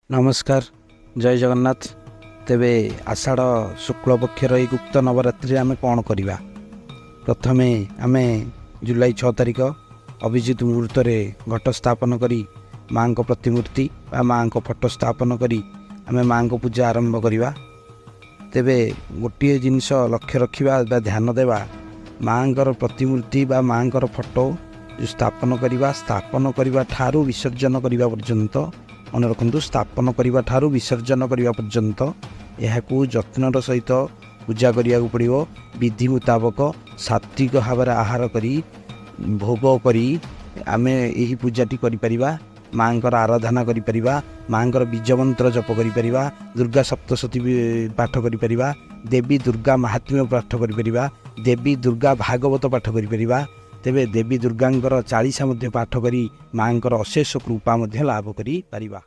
नमस्कार, जय जगन्नाथ। तेबे आषाढ़ शुक्ल पक्षर ये गुप्त नवरात्रि आम कौन करवा। प्रथमे आम जुलाई 6 तारिख अभिजित मुहूर्त घट स्थापन करी माँ को प्रतिमूर्ति माँ को फोटो स्थापन करी आम माँ को पूजा आरंभ करवा। तेबे गोटे जिनस लक्ष्य रखा ध्यान देवा माँ प्रतिमूर्ति माँ फोटो जो स्थापन करवा ठारू विसर्जन करने पर्यंत मन रखु स्थापन करने ठारू विसर्जन करने पर्यंत यह जत्नर सहित पूजा करिया पड़ो। विधि मुताबक सात्विक भाव आहार करी भोग करी आमे यही पूजाटी करिपरिबा। माँ आराधना करिपरिबा, माँ बीज मंत्र जप करिपरिबा, दुर्गा सप्तशती पाठ करिपरिबा, देवी दुर्गा महात्म्य पाठ करिपरिबा, देवी दुर्गा भागवत पाठ करिपरिबा। तेबे देवी दुर्गांकर 40 पाठ करी माँ अशेष कृपा लाभ करि परिबा।